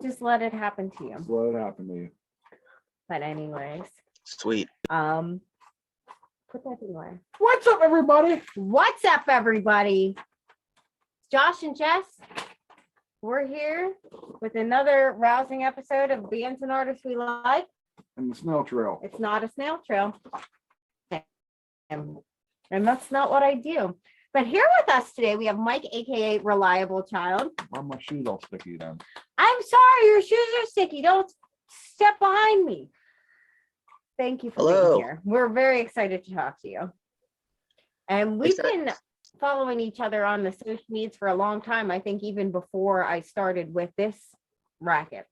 just let it happen to you. Just let it happen to you. But anyways, Sweet. put that away. What's up, everybody? What's up, everybody? Josh and Jess, we're here with another rousing episode of Bands and Artists We Like. And the snail trail. It's not a snail trail. And that's not what I do. But here with us today, we have Mike, aka Reliable Child. Why are my shoes all sticky then? I'm sorry, your shoes are sticky. Don't step behind me. Thank you for being here. We're very excited to talk to you. And we've been following each other on the social medias for a long time. I think even before I started with this racket.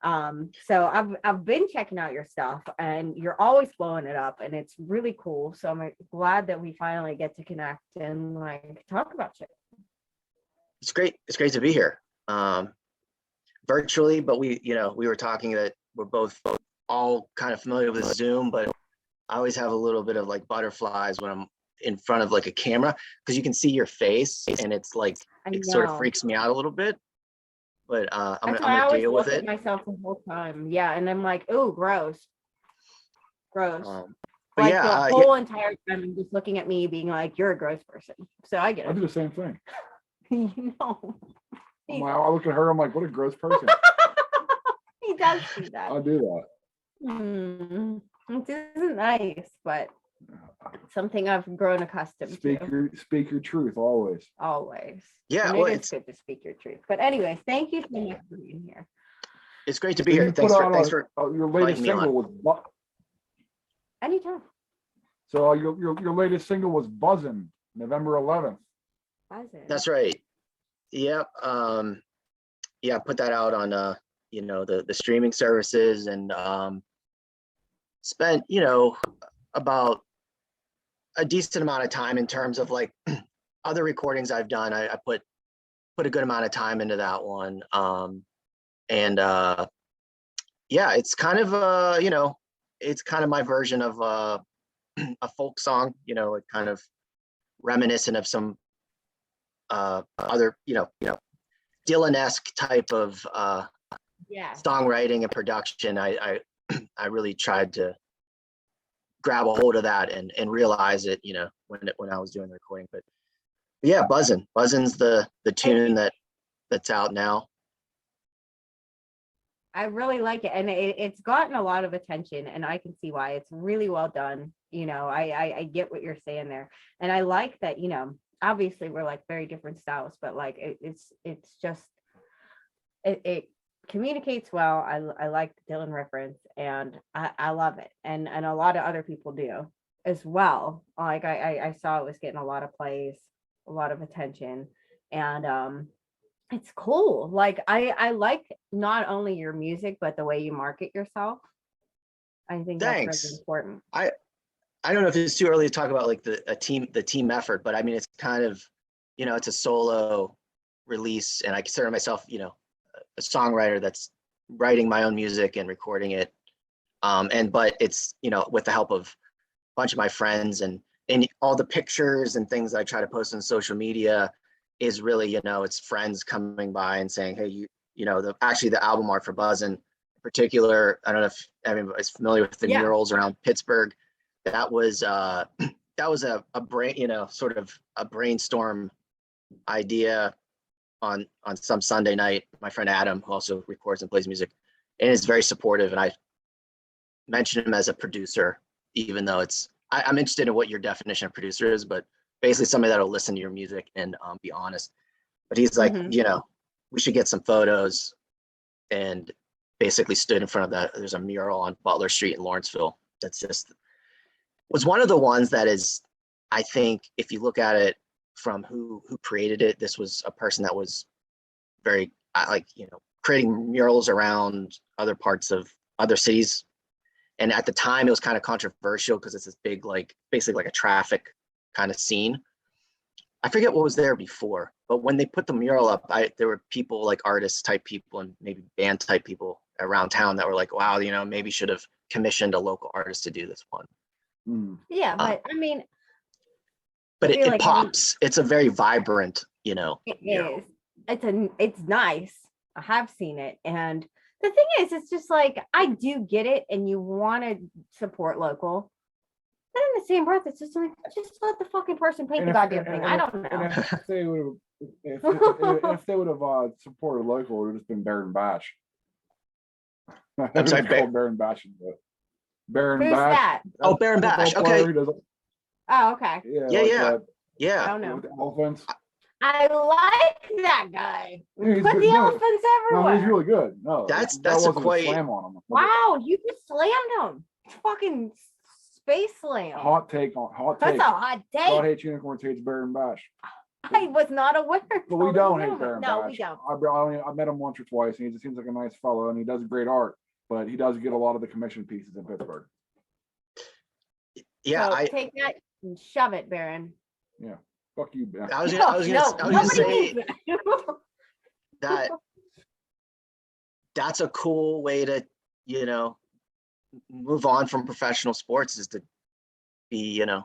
So I've been checking out your stuff, and you're always blowing it up, and it's really cool. So I'm glad that we finally get to connect and like talk about shit. It's great. It's great to be here. Virtually, but we were talking that we're both all kind of familiar with Zoom, but I always have a little bit of like butterflies when I'm in front of like a camera, because you can see your face, and it's like it sort of freaks me out a little bit. But I'm gonna deal with it myself the whole time. Yeah, and I'm like, oh, gross. But like yeah, the whole entire time I'm just looking at me being like, you're a gross person. So I get it. I do the same thing. You know. I look at her, I'm like, what a gross person. He does do that. I do that. It isn't nice, but something I've grown accustomed to. Speak your truth always. Always. Yeah, and it's good to speak your truth. But anyways, thank you so much for being here. It's great to be here. Thanks for your latest single was anytime. So your latest single was Buzzin', November 11th. Buzzin'. That's right. Yep. Yeah, put that out on the streaming services, and spent about a decent amount of time in terms of like other recordings I've done. I put a good amount of time into that one. Yeah, it's kind of it's kind of my version of a folk song, like kind of reminiscent of some other Dylan-esque type of songwriting and production. I really tried to grab a hold of that and realize it, when I was doing the recording. But yeah, Buzzin's the tune that's out now. I really like it, and it's gotten a lot of attention, and I can see why. It's really well done. I get what you're saying there, and I like that. Obviously we're like very different styles, but like it's just it communicates well. I like the Dylan reference, and I love it, and a lot of other people do as well. Like I saw it was getting a lot of plays, a lot of attention, and it's cool. Like I like not only your music but the way you market yourself. I think that's really important. I don't know if it's too early to talk about like the team effort, but I mean, it's kind of, it's a solo release, and I consider myself, a songwriter that's writing my own music and recording it. But it's, with the help of a bunch of my friends, and all the pictures and things that I try to post on social media is really, it's friends coming by and saying, hey, the album art for Buzzin' in particular, I don't know if everybody's familiar with the murals around Pittsburgh. That was a sort of a brainstorm idea on some Sunday night. My friend Adam, who also records and plays music, and is very supportive, and I mentioned him as a producer, even though I'm interested in what your definition of producer is, but basically somebody that'll listen to your music and be honest. But he's like, we should get some photos, and basically stood in front of that. There's a mural on Butler Street in Lawrenceville that's was one of the ones that is, I think, if you look at it from who created it, this was a person that was very creating murals around other parts of other cities. And at the time it was kind of controversial because it's this big, like basically like a traffic kind of scene. I forget what was there before, but when they put the mural up, there were people like artists type people and maybe band type people around town that were like, wow, maybe should have commissioned a local artist to do this one. Yeah, but I mean, but it like pops. It's a very vibrant, It is. It's nice. I have seen it. And the thing is, it's just like, I do get it. And you want to support local. But in the same breath, it's just like, just let the fucking person paint the goddamn thing. I don't know. And if they would have, if they would have supported local, it would have just been Baron Bash. I'm sorry, Baron Bash. Baron Who's Bash. that? Oh, Baron Bash. Okay. Oh, okay. Yeah. I don't know. With elephants. I like that guy. Yeah, Put the elephants No, everywhere. he's really good. No, That's that a wasn't quite slam on him. Wow, you just slammed him. Fucking space slam. Hot take. That's a hot God take. hates unicorns, hates Baron Bash. I was not aware. But we don't hate Baron Bash. No, we don't. I met him once or twice, and he just seems like a nice fellow, and he does great art. But he does get a lot of the commission pieces in Pittsburgh. Yeah, So take that and shove it, Baron. Yeah, fuck you, Ben. I was gonna say that that's a cool way to, you know, move on from professional sports, is to be, you know,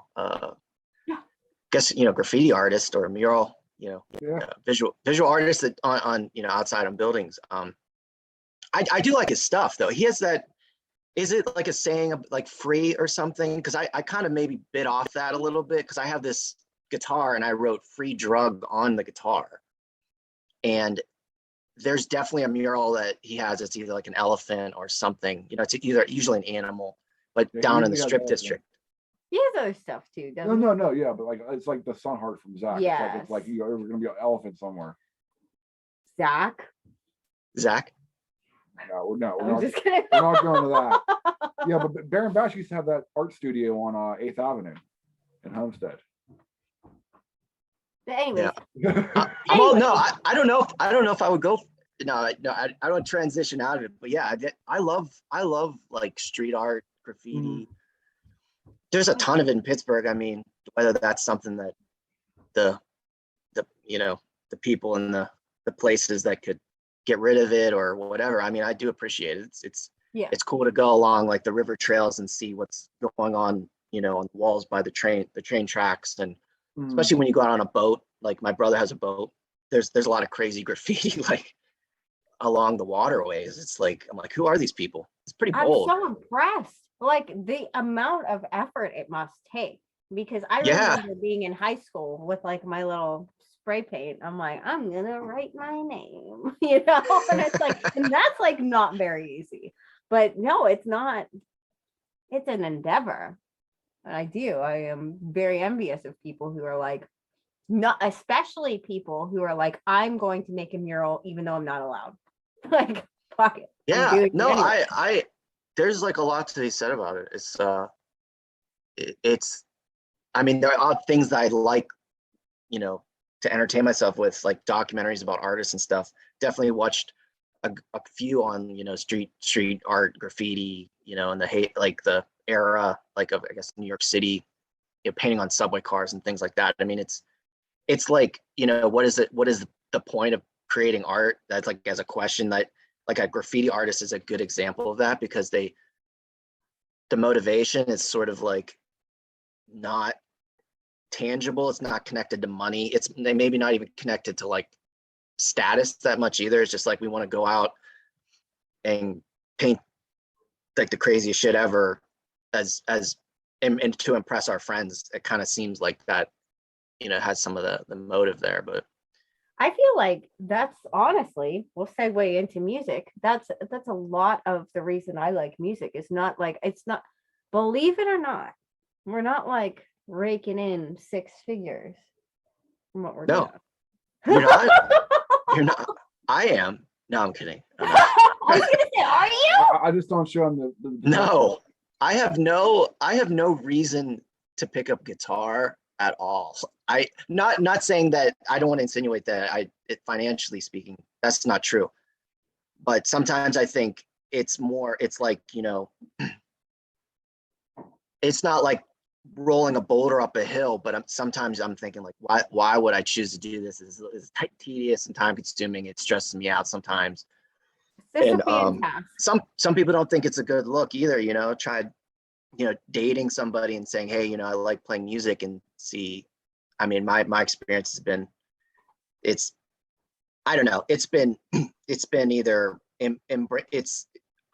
guess, you know, graffiti artist or mural, you know, Yeah. visual artist that on, you know, outside on buildings. I do like his stuff though. He has that, is it like a saying of like free or something? Because I kind of maybe bit off that a little bit, because I have this guitar and I wrote free drug on the guitar. And there's definitely a mural that he has. It's either like an elephant or something, you know, it's either usually an animal, but Yeah, down in the usually has strip elephant. district. He has other stuff too, doesn't No, yeah, but like it's like the sun heart from Zach. Yes. It's like you're gonna be an elephant somewhere. he? Zach. Zach? No, we're I'm not. just kidding. We're not going to that. Yeah, but Baron Bash used to have that art studio on 8th Avenue in Homestead. But anyways, I'm all, no, I don't know if I would go. I don't transition out of it, but yeah, I love like street art, graffiti. There's a ton of it in Pittsburgh. I mean, whether that's something that the you know, the people in the places that could get rid of it or whatever. I mean, I do appreciate it. It's cool to go along like the river trails and see what's going on, you know, on the walls by the train tracks, and especially when you go out on a boat. Like my brother has a boat. There's a lot of crazy graffiti like along the waterways. It's like, I'm like, who are these people? It's pretty bold. I'm so impressed. Like the amount of effort it must take, because I remember being in high school with like my little spray paint. I'm like, I'm gonna write my name, you know, and it's like, and that's like not very easy. But no, it's not. It's an endeavor. And I am very envious of people who are like, not, especially people who are like, I'm going to make a mural even though I'm not allowed. Like, fuck it. Yeah, no, I there's like a lot to be said about it. It's I mean, there are things that I like, you know, to entertain myself with, like documentaries about artists and stuff. Definitely watched a few on, you know, street art, graffiti, you know, and the era like of, I guess, New York City, you know, painting on subway cars and things like that. I mean, it's like, you know, what is the point of creating art? That's like, as a question, that like a graffiti artist is a good example of that, because the motivation is sort of like not tangible. It's not connected to money. They maybe not even connected to like status that much either. It's just like, we want to go out and paint like the craziest shit ever and to impress our friends. It kind of seems like that, you know, has some of the motive there. But I feel like that's, honestly, we'll segue into music. That's a lot of the reason I like music. Is not like, it's not, believe it or not, we're not like raking in 6 figures from what we're doing. You're not. You're not. I am. No, I'm kidding. I was gonna say, are you? I just don't show them the No, I have no reason to pick up guitar at all. I not saying that, I don't want to insinuate that financially speaking, that's not true. But sometimes I think it's like, you know, it's not like rolling a boulder up a hill, but sometimes I'm thinking like, why would I choose to do this? It's tedious and time consuming. It stresses me out sometimes. And some people don't think it's a good look either, you know. Tried, you know, dating somebody and saying, hey, you know, I like playing music, and see, I mean, my experience has been, I don't know, it's been it's been either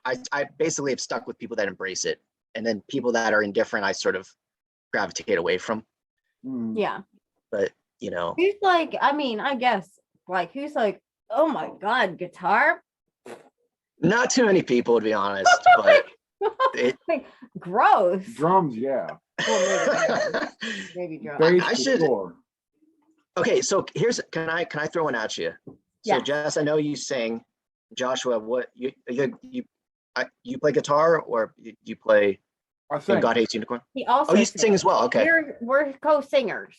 I basically have stuck with people that embrace it, and then people that are indifferent, I sort of gravitate away from. Yeah. But you know, Who's like, I mean, I guess like who's like, oh my God, guitar? not too many people, to be honest, but it. Like, gross. Drums, yeah. Well, maybe drums. Bass I for should- sure. Okay, so here's can I throw one at you? So Yeah. Jess, I know you sing. Joshua, what you play guitar or you play I in think. God Hates Unicorn? He also Oh, you sing as well. Okay. We're co-singers.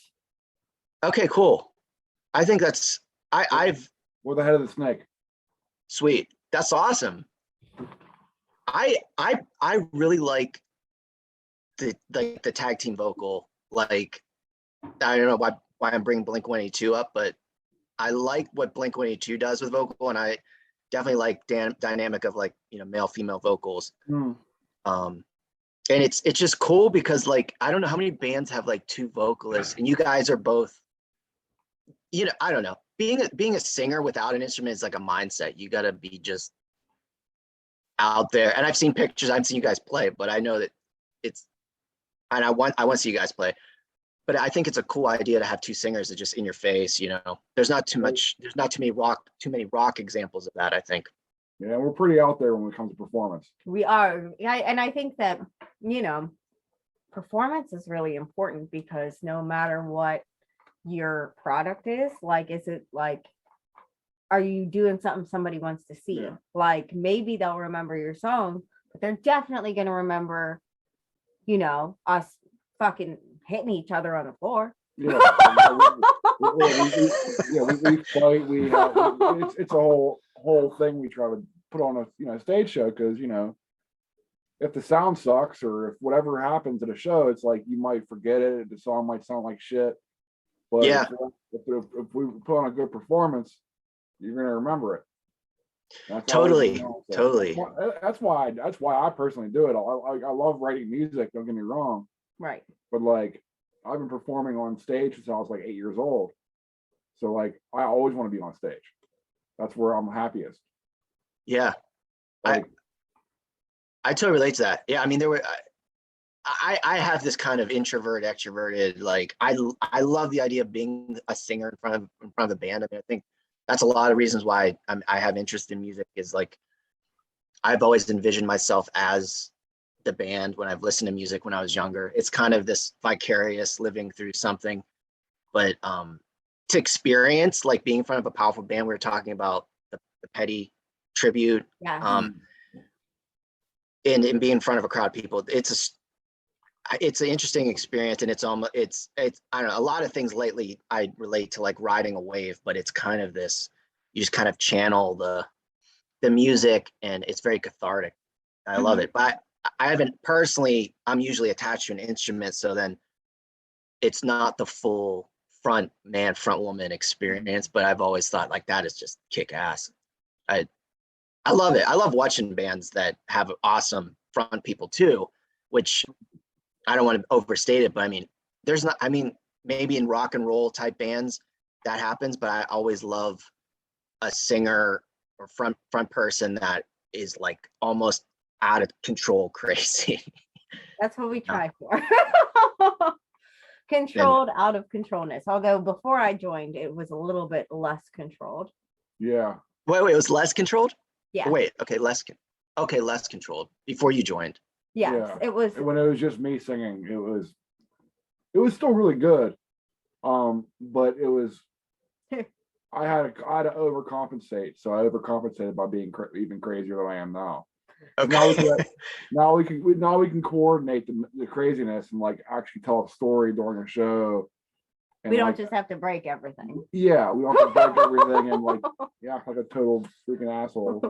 Okay, cool. I think that's I've We're the head of the snake. sweet. That's awesome. I really like the tag team vocal. Like, I don't know why I'm bringing Blink-182 up, but I like what Blink-182 does with vocal, and I definitely like dynamic of like, you know, male female vocals. Mm. And it's just cool because like I don't know how many bands have like two vocalists, and you guys are both, you know, I don't know. Being a singer without an instrument is like a mindset. You gotta be just out there. And I've seen pictures, I've seen you guys play, but I know that it's, and I want to see you guys play. But I think it's a cool idea to have two singers that just in your face, you know. There's not too many rock examples of that, I think. Yeah, we're pretty out there when it comes to performance. We are. And I think that, you know, performance is really important because no matter what your product is, like, is it like, are you doing something somebody wants to see? Yeah. Like, maybe they'll remember your song, but they're definitely going to remember, you know, us fucking hitting each other on the floor. Yeah, we fight. It's a whole thing. We try to put on a stage show because, you know, if the sound sucks or if whatever happens at a show, it's like you might forget it. The song might sound like shit. But Yeah. if we put on a good performance, you're gonna remember it. That's Totally. That's why I personally do it. I love writing music. Don't get me wrong. Right. But like, I've been performing on stage since I was like 8 years old. So like, I always want to be on stage. That's where I'm happiest. Yeah. Like, I totally relate to that. Yeah, I mean, I have this kind of introvert, extroverted, like I love the idea of being a singer in front of a band. I mean, I think that's a lot of reasons why I have interest in music is like, I've always envisioned myself as the band when I've listened to music when I was younger. It's kind of this vicarious living through something, but to experience like being in front of a powerful band, we were talking about the Petty tribute, Yeah. and being in front of a crowd of people. It's an interesting experience, and it's I don't know, a lot of things lately I relate to like riding a wave, but it's kind of this, you just kind of channel the music and it's very cathartic. I love it. But I haven't personally, I'm usually attached to an instrument, so then it's not the full front man, front woman experience, but I've always thought like that is just kick ass. I love it. I love watching bands that have awesome front people too, which I don't want to overstate it, but I mean, maybe in rock and roll type bands that happens, but I always love a singer or front person that is like almost out of control crazy. That's what we try for. Controlled out of controlness. Although before I joined, it was a little bit less controlled. yeah. Wait, it was less controlled? Yeah. Wait, okay, less controlled before you joined. Yes, Yeah. it was. When it was just me singing, it was still really good. But it was, I had to overcompensate. So I overcompensated by being even crazier than I am now. Okay. Now we can coordinate the craziness and like actually tell a story during a show. And We don't like, just have to break everything. yeah, we don't have to break everything and like like a total freaking asshole.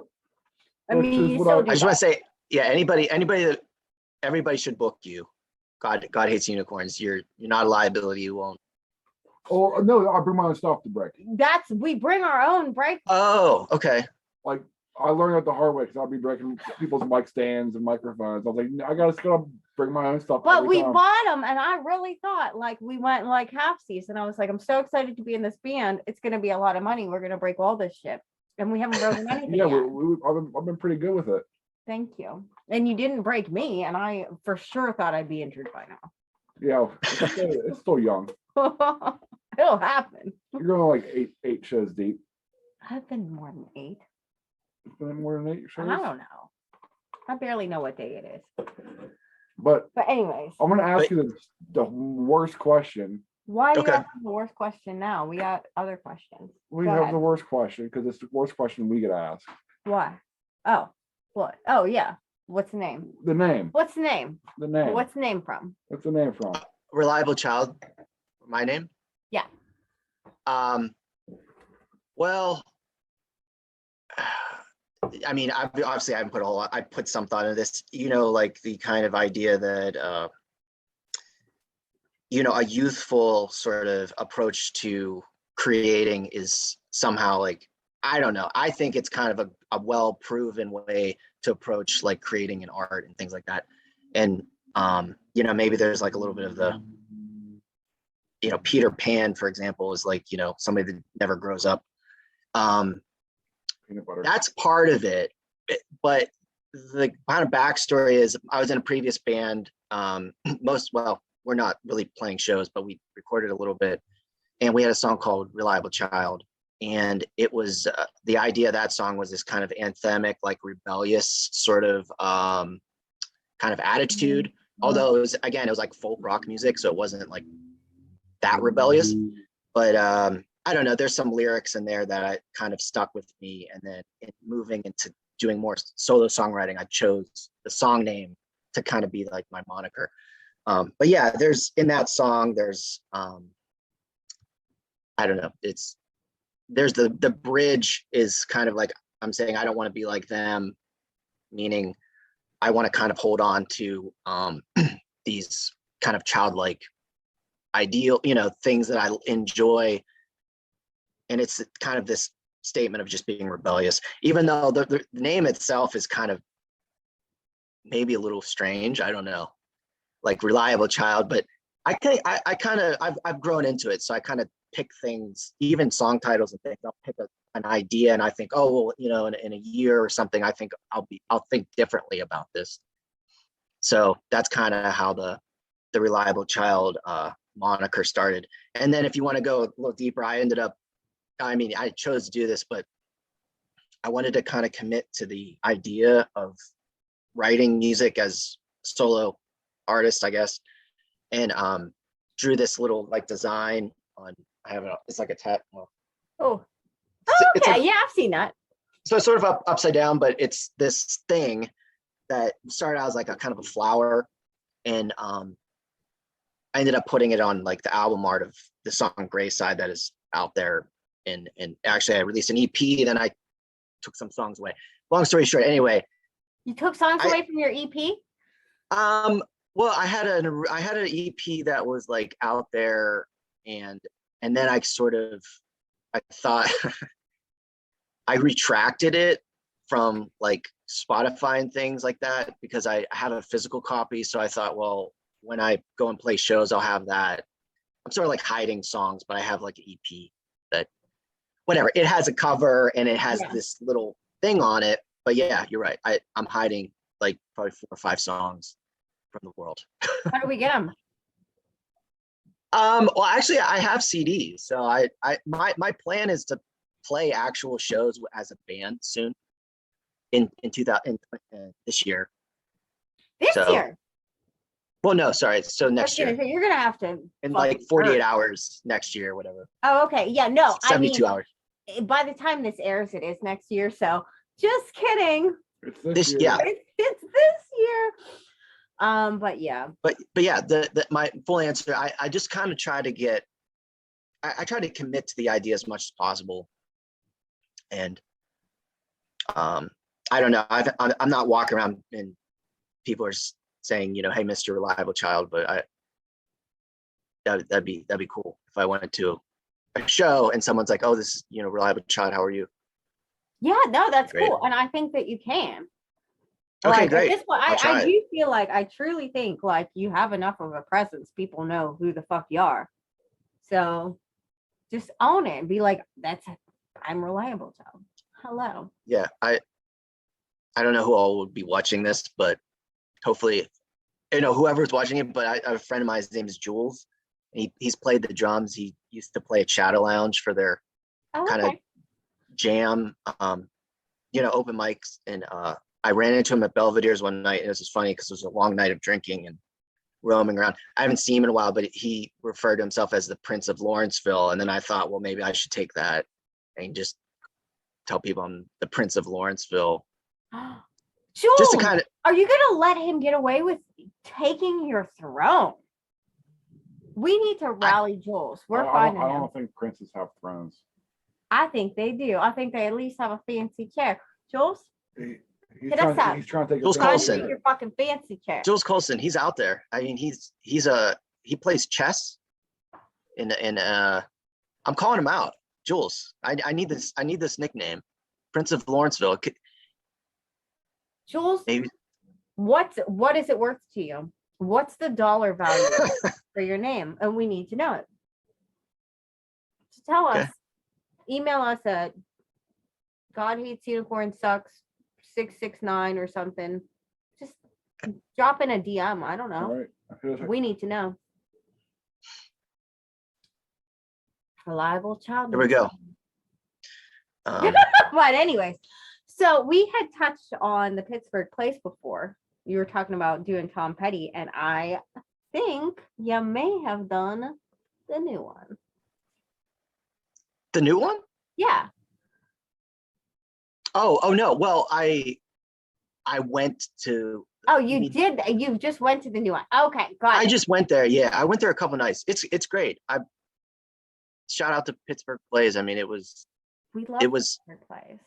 I Which mean, is you what still I do I just want to that. say, yeah, everybody should book you. God Hates Unicorns. You're not a liability. You won't. Oh no, I bring my own stuff to break. We bring our own break. Oh, okay. Like I learned that the hard way because I'll be breaking people's mic stands and microphones. I was like, I gotta bring my own stuff. But every we time. bought them, and I really thought like we went like halfsies, and I was like, I'm so excited to be in this band. It's gonna be a lot of money. We're gonna break all this shit. And we haven't broken anything Yeah, yet. I've been pretty good with it. Thank you. And you didn't break me, and I for sure thought I'd be injured by now. Yeah, it's still young. It'll happen. You're going like eight shows deep. I've been more than 8. It's been more than 8 shows. I don't know. I barely know what day it is. But anyways, I'm gonna ask you the worst question. why do you Okay. have the worst question now? We got other questions. We Go have ahead. the worst question because it's the worst question we get asked. Why? Oh, what? Oh, yeah. What's the name? The name. What's the name? The name. What's the name from? What's the name from? Reliable Child, my name? Yeah. Well, I mean, obviously I haven't put a whole lot, I put some thought into this, like the kind of idea that, a youthful sort of approach to creating is somehow like, I don't know. I think it's kind of a well-proven way to approach like creating an art and things like that. And, maybe there's like a little bit of the, Peter Pan, for example, is like, somebody that never grows up. Peanut butter. That's part of it. But the kind of backstory is I was in a previous band. We're not really playing shows, but we recorded a little bit. And we had a song called Reliable Child. And it was the idea of that song was this kind of anthemic, like rebellious sort of kind of attitude. Although it was like folk rock music, so it wasn't like that rebellious. But I don't know, there's some lyrics in there that I kind of stuck with me. And then moving into doing more solo songwriting, I chose the song name to kind of be like my moniker. But yeah, there's in that song, there's I don't know, there's the bridge is kind of like I'm saying I don't want to be like them, meaning I want to kind of hold on to these kind of childlike ideal, things that I enjoy. And it's kind of this statement of just being rebellious, even though the name itself is kind of maybe a little strange. I don't know, like Reliable Child, but I've grown into it. So I kind of pick things, even song titles and things. I'll pick an idea and I think, oh, well, in a year or something, I think I'll think differently about this. So that's kind of how the Reliable Child moniker started. And then if you want to go a little deeper, I chose to do this, but I wanted to kind of commit to the idea of writing music as a solo artist, I guess, and drew this little like design on. It's like a tat. Well, okay, like, yeah, I've seen that. So it's sort of upside down, but it's this thing that started out as like a kind of a flower, and I ended up putting it on like the album art of the song Gray Side that is out there. And actually I released an EP, then I took some songs away. Long story short, anyway. You took songs away from your EP? Well, I had an EP that was like out there, and then I thought I retracted it from like Spotify and things like that because I have a physical copy. So I thought, well, when I go and play shows, I'll have that. I'm sort of like hiding songs, but I have like an EP that whatever, it has a cover and it has this little thing on it. But yeah, you're right. I'm hiding like probably 4 or 5 songs from the world. How do we get them? Well, actually I have CDs. So my plan is to play actual shows as a band soon in this year. This year? Well, no, sorry. So next year. You're gonna have to in like 48 hours next year, whatever. Oh, okay. Yeah, no, 72 hours. By the time this airs, it is next year. So just kidding. It's this year. Yeah. It's this year. But yeah. But yeah, my full answer, I just kind of try to I try to commit to the idea as much as possible. And I don't know. I'm not walking around and people are saying, hey, Mr. Reliable Child, but that'd be cool if I went to a show and someone's like, oh, this is, Reliable Child, how are you? Yeah, no, that's Great. cool. And I think that you can. Okay, like, great. At this point, I do feel like I truly think like you have enough of a presence. People know who the fuck you are. So just own it and be like, I'm Reliable Child. Hello. Yeah, I don't know who all would be watching this, but hopefully, whoever's watching it. But I have a friend of mine. His name is Jules. He's played the drums. He used to play at Shadow Lounge for their Oh, kind of okay. jam, open mics. And I ran into him at Belvedere's one night, and it was just funny because it was a long night of drinking and roaming around. I haven't seen him in a while, but he referred to himself as the Prince of Lawrenceville. And then I thought, well, maybe I should take that and just tell people I'm the Prince of Lawrenceville. Jules, Just to kind of, are you gonna let him get away with taking your throne? We need to rally Jules. We're finding I him. don't think princes have thrones. I think they do. I think they at least have a fancy chair. Jules, He's Hit us up. he's trying to take Jules advantage Colson. of it. your fucking fancy chair. Jules Colson, he's out there. I mean, he plays chess I'm calling him out. Jules, I need this nickname. Prince of Lawrenceville. Jules, Maybe what is it worth to you? What's the dollar value for your name? And we need to know it. So tell us. Okay. Email us at God Hates Unicorn Sucks 669 or something. Just drop in a DM. I don't know. All right. We need to know. Reliable child. Here we go. But anyways, so we had touched on the Pittsburgh Place before. You were talking about doing Tom Petty, and I think you may have done the new one. The new one? Yeah. Oh no. Well, I went to. Oh, you did. You just went to the new one. Okay, got it. I just went there. Yeah, I went there a couple nights. It's great. I shout out to Pittsburgh Plays. I mean, it was We love it was Pittsburgh Place.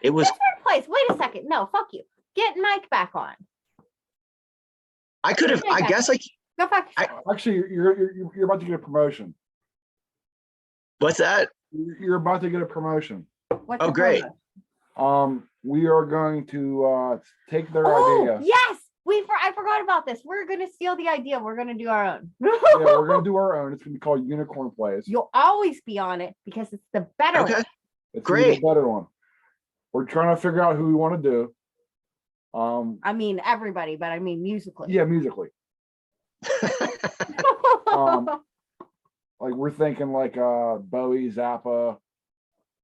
it was. Pittsburgh Place. Wait a second. No, fuck you. Get Mike back on. I could have. I guess like. Go fuck I- yourself. Actually, you're about to get a promotion. What's that? You're about to get a promotion. What's Oh, the great. promo? We are going to take their Oh, idea. yes. I forgot about this. We're gonna steal the idea. We're gonna do our own. Yeah, we're gonna do our own. It's gonna be called Unicorn Plays. You'll always be on it because it's the better Okay. one. It's gonna be Great. the better one. We're trying to figure out who we want to do. I mean everybody, but I mean musically. Yeah, musically. Like we're thinking like Bowie, Zappa,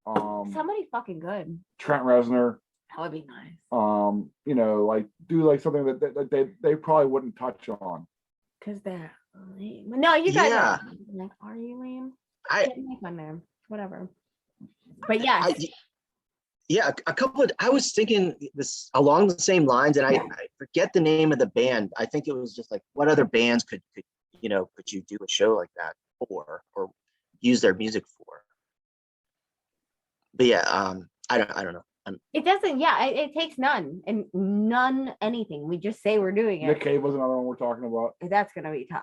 Somebody fucking good. Trent Reznor. That would be nice. Like do like something that they probably wouldn't touch on. Because they're lame. No, you guys Yeah. are like, are you lame? I Get Mike on there. Whatever. But yeah, yeah, a couple of. I was thinking this along the same lines, and I forget the name of the band. I think it was just like, what other bands could you do a show like that for, or use their music for? But yeah, I don't know. it doesn't. Yeah, it takes none and none anything. We just say we're doing Nick it. Cave was another one we're talking about. That's gonna be tough.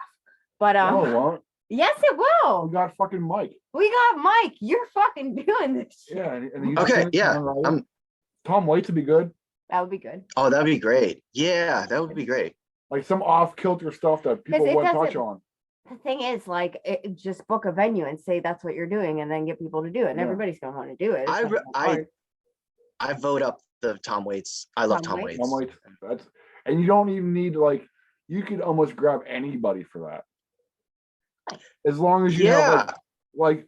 But No, it won't. yes, it We will. got fucking Mike. We got Mike. You're fucking doing this shit. Yeah, and he's Okay, a yeah, songwriter. Tom Waits would be good. That would be good. Oh, that'd be great. Yeah, that would be great. Like some off kilter stuff that people it wouldn't touch doesn't- on. The thing is, like, just book a venue and say that's what you're doing, and then get people to do it. And Yeah. everybody's gonna want to do it. It's I not re- that hard. I vote up the Tom Waits. I love Tom Tom Waits? Waits. Tom Waits. And you don't even need you could almost grab anybody for that. As long as you have like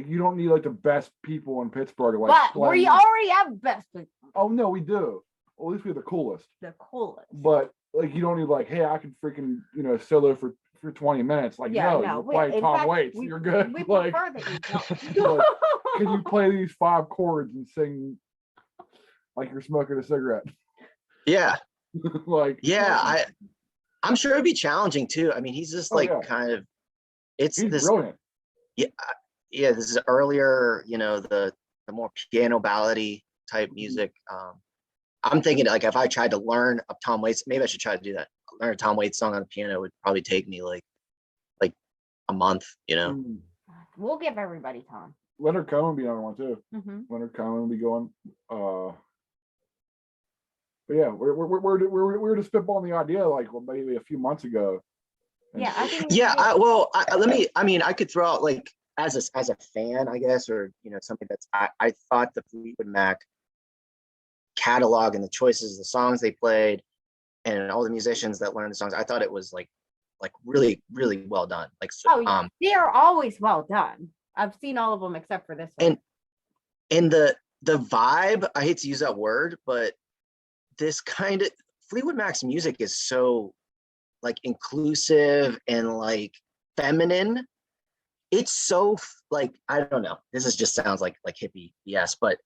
you don't need like the best people in Pittsburgh. But we playing- already have best people. Oh no, we do. Well, at least we're the coolest. The coolest. But you don't need hey, I can freaking solo for 20 minutes. Yeah, No, no, you we- play in Tom fact, Waits. we- You're good. We Like, prefer that you don't. can you play these 5 chords and sing like you're smoking a cigarette? Yeah, Like yeah. I'm sure it'd be challenging too. I mean, he's just yeah. kind of. It's he's this. brilliant. Yeah, this is earlier. The more piano ballady type music. I'm thinking if I tried to learn a Tom Waits, maybe I should try to do that. Learn a Tom Waits song on the piano would probably take me like a month. Mm. We'll give everybody Tom. Leonard Cohen would be another one too. Mhm. Leonard Cohen will be going. But yeah, we're just spitballing the idea maybe a few months ago. And Yeah, I think. Yeah. I could throw out as a fan, I guess, or something that's I thought the Fleetwood Mac catalog and the choices, the songs they played, and all the musicians that learned the songs, I thought it was like really, really well done. Like, Oh yeah, they are always well done. I've seen all of them except for this one. And the vibe, I hate to use that word, but this kind of Fleetwood Mac's music is so like inclusive and like feminine. It's so like, I don't know. This is just sounds like hippie, yes, but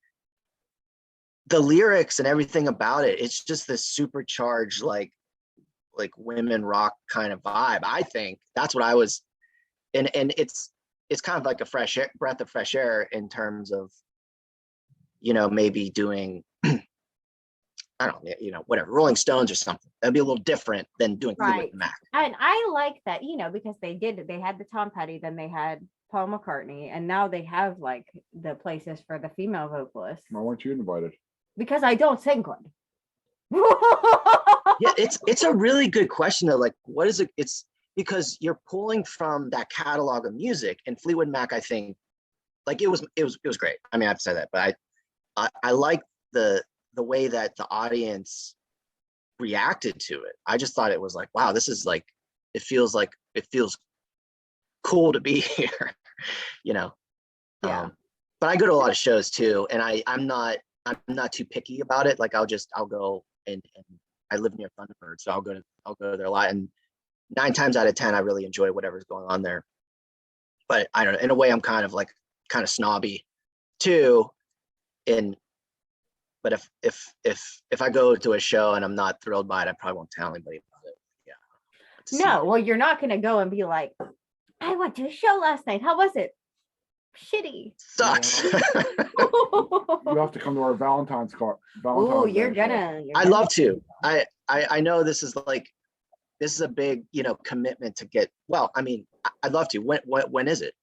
the lyrics and everything about it, it's just this supercharged like women rock kind of vibe. I think that's what I was, and it's kind of like a breath of fresh air in terms of, maybe doing, I don't know, whatever, Rolling Stones or something. That'd be a little different than doing Fleetwood Mac. And I like that, because they had the Tom Petty, then they had Paul McCartney, and now they have like the places for the female vocalists. Why weren't you invited? Because I don't sing good. Yeah, it's a really good question though. Like, what is it? It's because you're pulling from that catalog of music, and Fleetwood Mac, I think, like it was great. I mean, I have to say that, but I like the way that the audience reacted to it. I just thought it was like, wow, this is like, it feels cool to be here, Yeah. But I go to a lot of shows too, and I'm not too picky about it. Like I'll go and I live near Thunderbird, so I'll go there a lot. And 9 times out of 10, I really enjoy whatever's going on there. But I don't know, in a way, I'm kind of snobby too. But if I go to a show and I'm not thrilled by it, I probably won't tell anybody about it. Yeah. No, well, you're not going to go and be like, I went to a show last night. How was it? Shitty. Sucks. You have to come to our Valentine's card. Oh, you're gonna. I'd love to. I know this is a big commitment to get. Well, I mean, I'd love to. When is it?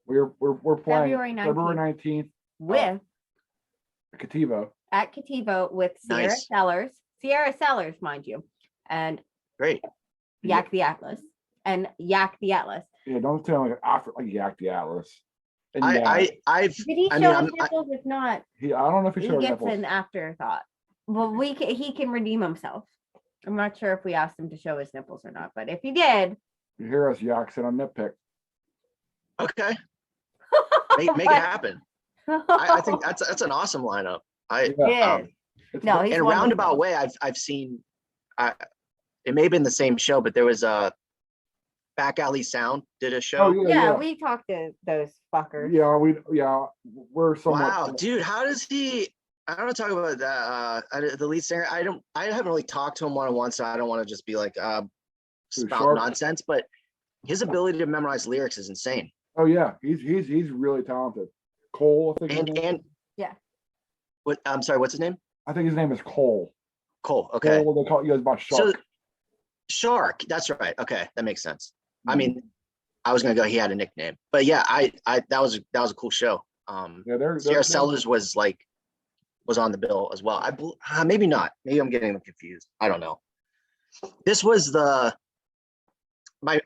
We're playing February 19th with Cativo. At Cativo with Sierra Nice. Sellers, mind you, and Great. Yak the Atlas and Yak the Atlas. Yeah, don't tell me after like Yak the Atlas. And I've. Did he I show mean, his nipples? If not, I don't know if he he showed gets nipples. an afterthought. Well, he can redeem himself. I'm not sure if we asked him to show his nipples or not, but if he did, You hear us Yak on nitpick. Okay. Make it happen. I think that's an awesome lineup. Yeah. No, he's in a wonderful. roundabout way, I've seen. It may have been the same show, but there was a Back Alley Sound did a show. Oh Yeah, we talked to those fuckers. We're somewhat. Wow, dude, how does he? I don't want to talk about that. The lead singer, I haven't really talked to him one-on-one, so I don't want to just be like spout nonsense. But his ability to memorize lyrics is insane. Oh yeah, he's really talented. Cole, I think. And yeah. What? I'm sorry. What's his name? I think his name is Cole. Cole. Okay. Cole, they call you guys by Shark. So, Shark. That's right. Okay, that makes sense. I mean, I was gonna go. He had a nickname, but yeah, that was a cool show. Sierra Sellers was on the bill as well. Maybe not. Maybe I'm getting them confused. I don't know. This was my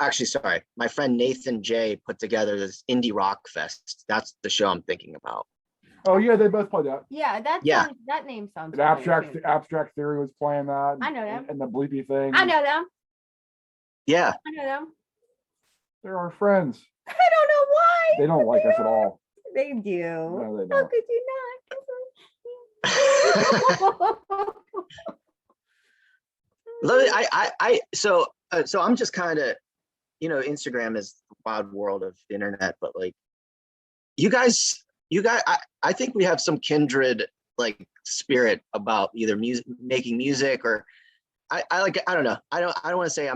friend Nathan J put together this indie rock fest. That's the show I'm thinking about. Oh yeah, they both play that. Yeah, that name sounds. And Abstract Theory was playing that. I know them. And the Bleepy thing. I know them. Yeah. I know them. They're our friends. I don't know why. They don't like us at all. They do. No, they How don't. could you not? So I'm just kind of, Instagram is the wild world of the internet, but like you guys, I think we have some kindred like spirit about either making music or I don't know. I don't want to say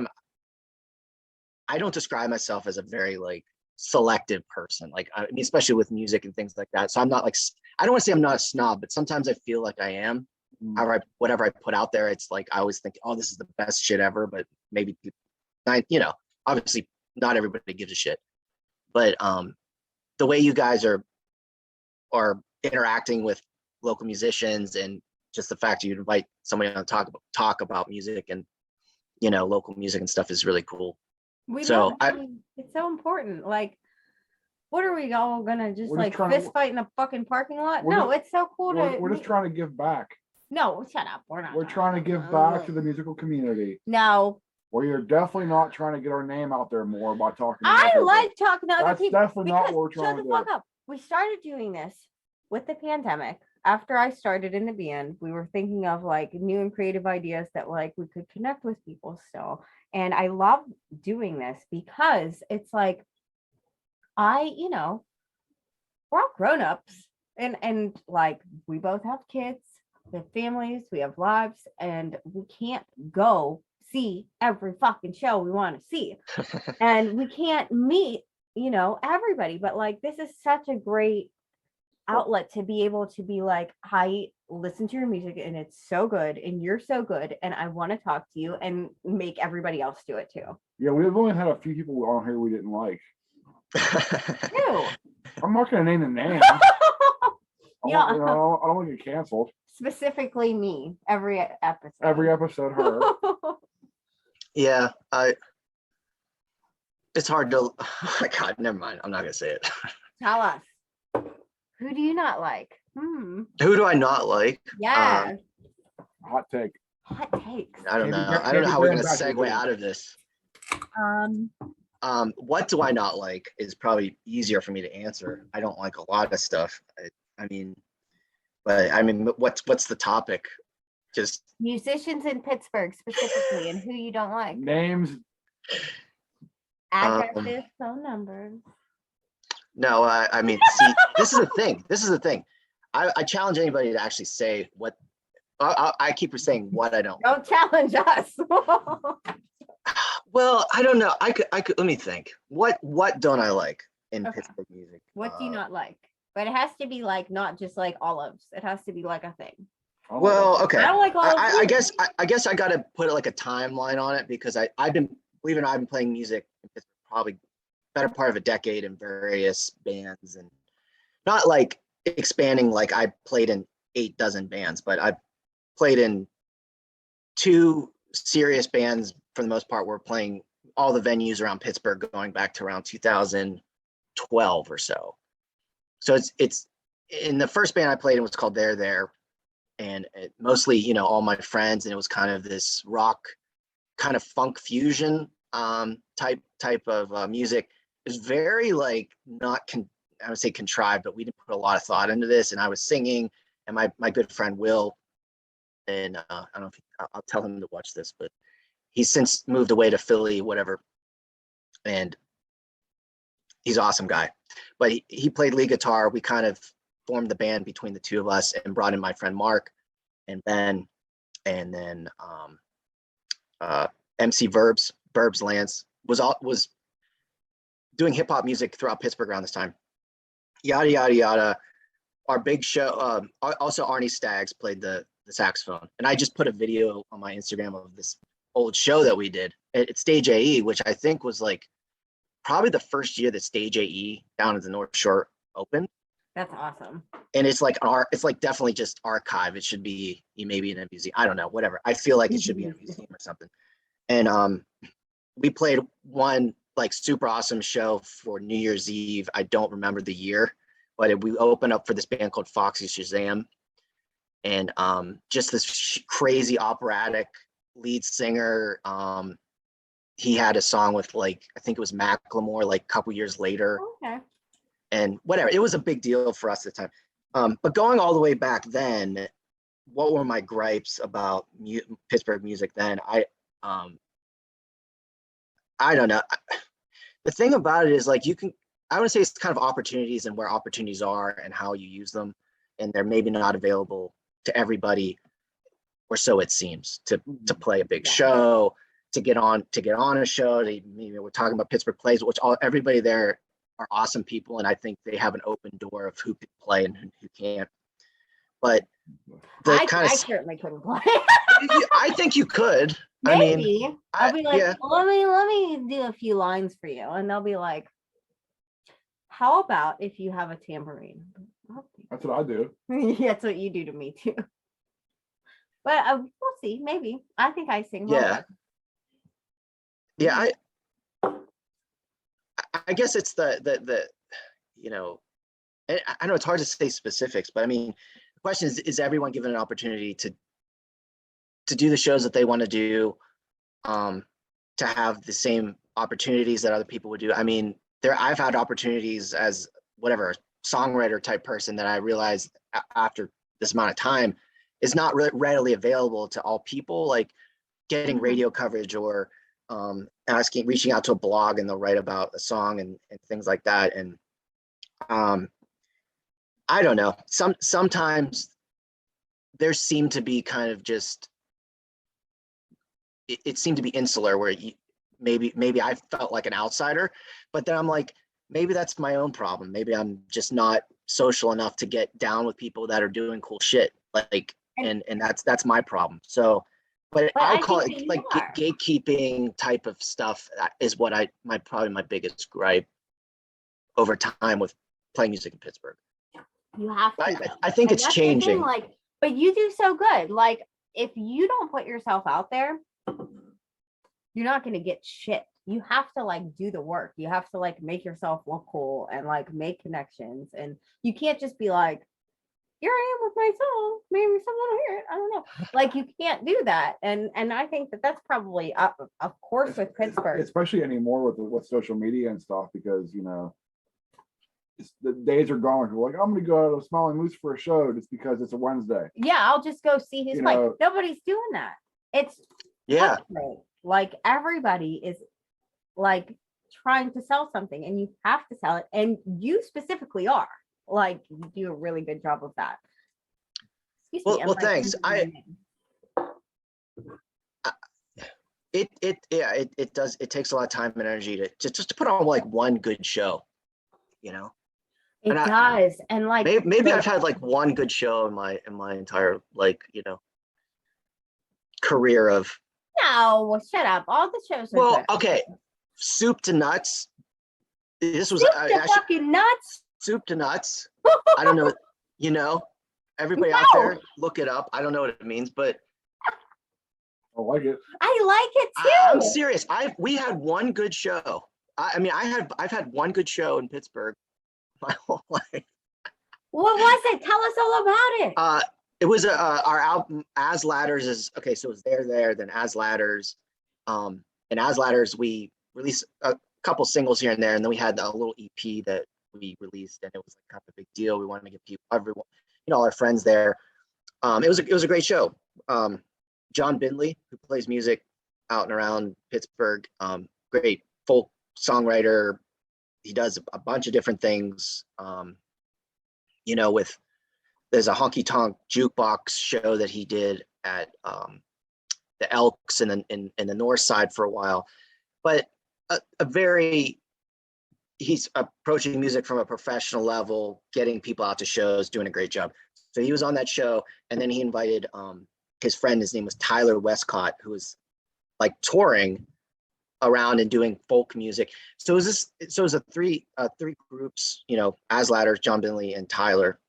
I don't describe myself as a very like selective person. Like, I mean, especially with music and things like that. So I'm not like, I don't want to say I'm not a snob, but sometimes I feel like I am. Whatever I put out there, it's like, I always think, oh, this is the best shit ever, but maybe, obviously not everybody gives a shit, but the way you guys are interacting with local musicians and just the fact you invite somebody on to talk about music and, local music and stuff is really cool. It's so important. Like, what are we all gonna just We're just like trying to- fist fight in the fucking parking lot? we're No, just- it's so cool to We're just trying to give back. No, shut up. We're not We're trying to give back to the musical community. No. We're definitely not trying to get our name out there more by talking. to I other people. like talking to other That's people. definitely not because- what we're trying shut to the do. fuck up. We started doing this with the pandemic. After I started in the band, we were thinking of like new and creative ideas that like we could connect with people still. And I love doing this because it's like we're all grown-ups and like we both have kids, we have families, we have lives, and we can't go see every fucking show we want to see. And we can't meet, everybody. But like this is such a great outlet to be able to be like, I listen to your music and it's so good and you're so good and I want to talk to you and make everybody else do it too. Yeah, we've only had a few people on here we didn't like. Ew. I'm not gonna name the name. Yeah. I don't want to get canceled. Specifically me, every episode. Every episode, her. Yeah, it's hard to. Oh my God, never mind. I'm not gonna say it. Tell us. Who do you not like? Who do I not like? Yeah. Hot take. Hot takes. I don't Maybe know. get- I don't know maybe how we're bring gonna back the segue game. out of this. Um, What do I not like is probably easier for me to answer. I don't like a lot of stuff. But what's the topic? Just musicians in Pittsburgh specifically, and who you don't like. Names. Addresses, phone numbers. no. See, this is the thing. This is the thing. I challenge anybody to actually say what. I keep saying what I don't. Don't challenge us. Well, I don't know. I could. Let me think. What don't I like in Okay. Pittsburgh music? What do you not like? But it has to be like not just like olives. It has to be like a thing. Oh, Well, okay. I don't like olives. I either. guess I guess I got to put like a timeline on it because I've been, believe it or not, I've been playing music in Pittsburgh probably better part of a decade in various bands, and not like expanding like I played in 8 dozen bands, but I played in 2 serious bands for the most part. We're playing all the venues around Pittsburgh going back to around 2012 or so. So it's in the first band I played in was called There, and mostly all my friends, and it was kind of this rock, kind of funk fusion type of music. It was very like not I would say contrived, but we didn't put a lot of thought into this. And I was singing, and my good friend Will, and I don't know if I'll tell him to watch this, but he's since moved away to Philly, whatever, and he's an awesome guy. But he played lead guitar. We kind of formed the band between the two of us and brought in my friend Mark and Ben, and then MC Verbs Lance was doing hip hop music throughout Pittsburgh around this time. Yada yada yada. Our big show. Also, Arnie Staggs played the saxophone, and I just put a video on my Instagram of this old show that we did at Stage AE, which I think was like probably the first year that Stage AE down at the North Shore opened. That's awesome. And it's like it's like definitely just archive. It should be maybe in a museum. I don't know, whatever. I feel like it should be in a museum or something. And we played one like super awesome show for New Year's Eve. I don't remember the year, but we opened up for this band called Foxy Shazam, and just this crazy operatic lead singer. He had a song with like, I think it was Macklemore, like a couple years later. Okay. And whatever, it was a big deal for us at the time. But going all the way back then, what were my gripes about Pittsburgh music then? I don't know. The thing about it is like I want to say it's kind of opportunities and where opportunities are and how you use them. And they're maybe not available to everybody, or so it seems, to play a big show, to get on a show. We're talking about Pittsburgh Plays, which everybody there are awesome people, and I think they have an open door of who can play and who can't. But I certainly couldn't play. I think you could. Maybe. I mean, I'll be like, yeah. let me do a few lines for you, and they'll be like, "How about if you have a tambourine?" That's what I do. That's what you do to me too. But we'll see. Maybe I think I sing. well. Yeah. I guess it's the you know, and I know it's hard to say specifics, but I mean, the question is everyone given an opportunity to do the shows that they want to do, to have the same opportunities that other people would do? I mean, I've had opportunities as whatever songwriter type person that I realized after this amount of time is not readily available to all people, like getting radio coverage or reaching out to a blog and they'll write about a song and things like that. And I don't know, sometimes there seemed to be kind of just, it seemed to be insular where maybe I felt like an outsider, but then I'm like, maybe that's my own problem. Maybe I'm just not social enough to get down with people that are doing cool shit. Like, and that's my problem. So, but I'll call it like gatekeeping type of stuff is what probably my biggest gripe over time with playing music in Pittsburgh. You have to. I think it's changing. Like, but you do so good. Like, if you don't put yourself out there, you're not going to get shit. You have to like do the work. You have to like make yourself look cool and like make connections. And you can't just be like, here I am with my song. Maybe someone will hear it. I don't know. Like, you can't do that. And I think that's probably of course with Pittsburgh, especially anymore with social media and stuff, because you know the days are gone. Like, I'm gonna go out to Smiling Moose for a show just because it's a Wednesday. Yeah, I'll just go see his play. Nobody's doing that. It's like everybody is like trying to sell something and you have to sell it, and you specifically are like, you do a really good job of that. Well, thanks. It does, it takes a lot of time and energy to just to put on like one good show, you know. It does. And like maybe I've had like one good show in my entire, like, you know, career of. No, shut up. All the shows are well, good. Okay, Soup to Nuts. This was fucking nuts. Soup to Nuts. I don't know, you know, everybody out there, look it up. I don't know what it means, but I like it. I like it too. I'm serious. We had one good show. I mean, I've had one good show in Pittsburgh my whole life. What was it? Tell us all about it. It was our album As Ladders is okay. So it was there, then As Ladders, and As Ladders we released a couple singles here and there, and then we had a little EP that we released, and it was like kind of a big deal. We wanted to get everyone, you know, all our friends there. It was a great show. John Bindley, who plays music out and around Pittsburgh, great folk songwriter. He does a bunch of different things. You know, there's a honky tonk jukebox show that he did at the Elks in the North Side for a while, but he's approaching music from a professional level, getting people out to shows, doing a great job. So he was on that show, and then he invited his friend, his name was Tyler Westcott, who was like touring around and doing folk music. So it was a three groups, you know, As Ladders, John Binley, and Tyler,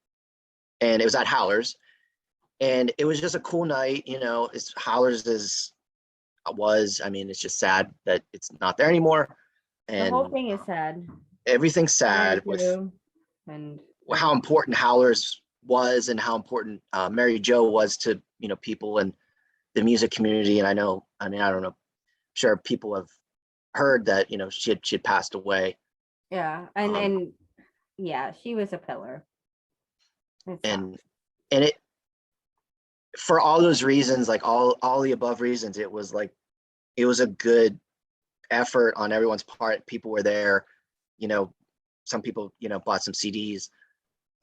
and it was at Howlers, and it was just a cool night. You know, Howlers I mean, it's just sad that it's not there anymore. And the whole thing is sad. Everything's sad with and how important Howlers was and how important Mary Jo was to, you know, people in the music community. And I don't know, sure people have heard that, you know, she had passed away. Yeah, and yeah, she was a pillar. And it, for all those reasons, like all the above reasons, it was a good effort on everyone's part. People were there, you know, some people, you know, bought some CDs,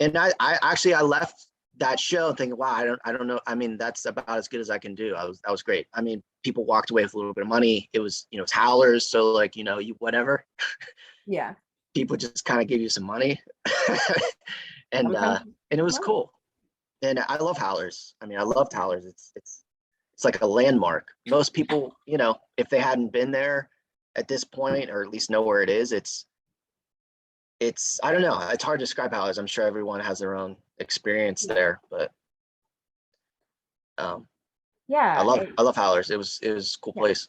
and I actually left that show thinking, wow, I don't know. I mean, that's about as good as I can do. That was great. I mean, people walked away with a little bit of money. It was, you know, it's Howlers, so like, you know, you whatever. Yeah. People just kind of give you some money, and it was cool. And I love Howlers. I mean, I loved Howlers. It's like a landmark. Most people, you know, if they hadn't been there at this point, or at least know where it is, it's I don't know. It's hard to describe Howlers. I'm sure everyone has their own experience there, but yeah, I love Howlers. It was a cool place.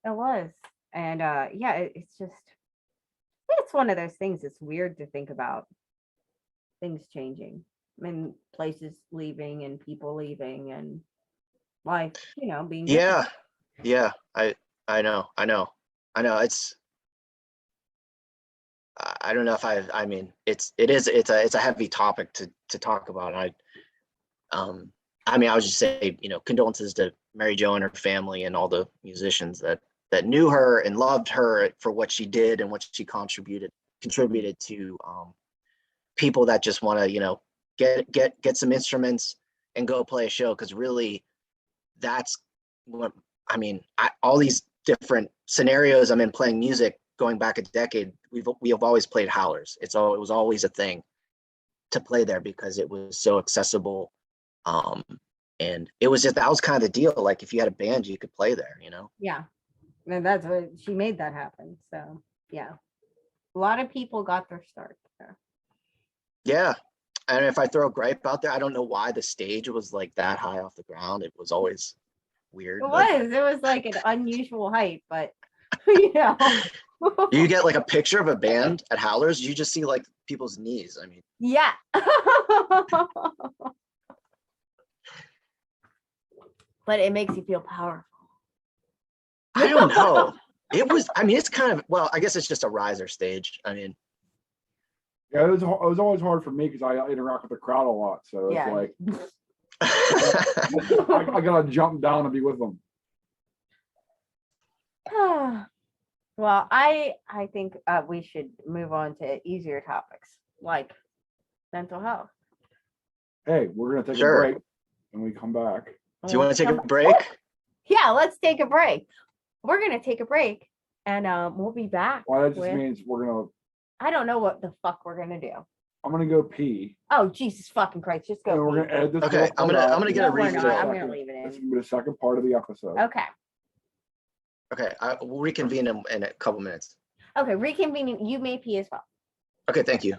It was, and it's that's one of those things. It's weird to think about things changing. I mean, places leaving and people leaving and life, being Yeah, different. yeah. I know. It's I don't know if I mean it's a heavy topic to talk about. I mean, I would just say, condolences to Mary Jo and her family and all the musicians that knew her and loved her for what she did and what she contributed to people that just want to, get some instruments and go play a show. Cause really that's what, I mean, all these different scenarios I'm in playing music going back a decade, we have always played howlers. It was always a thing to play there because it was so accessible. And it was that was kind of the deal. Like if you had a band, you could play there, Yeah. And that's what she made that happen. So yeah. A lot of people got their start there. Yeah. And if I throw a gripe out there, I don't know why the stage was like that high off the ground. It was always weird. It was like an unusual height, but you You get like a picture of a band at Howlers, you just see like people's knees. I mean, yeah. But it makes you feel powerful. I don't know. It's kind of, well, I guess it's just a riser stage. I mean, Yeah, it was always hard for me because I interact with the crowd a lot. So it's Yeah. like I gotta jump down and be with them. Well, I think we should move on to easier topics like mental health. Hey, we're gonna take Sure. a break when we come back. do you want to take a break? Yeah, let's take a break. We're gonna take a break and we'll be back. Well, that just with- means I don't know what the fuck we're gonna do. I'm gonna go pee. Oh, Jesus fucking Christ, just go. And we're pee. gonna edit this. Okay, little I'm part gonna out. get a No, we're not. refill. I'm gonna leave it This is in. gonna be the second part of the episode. Okay. Okay, we'll reconvene in a couple minutes. Okay, reconvening. You may pee as well. Okay, thank you.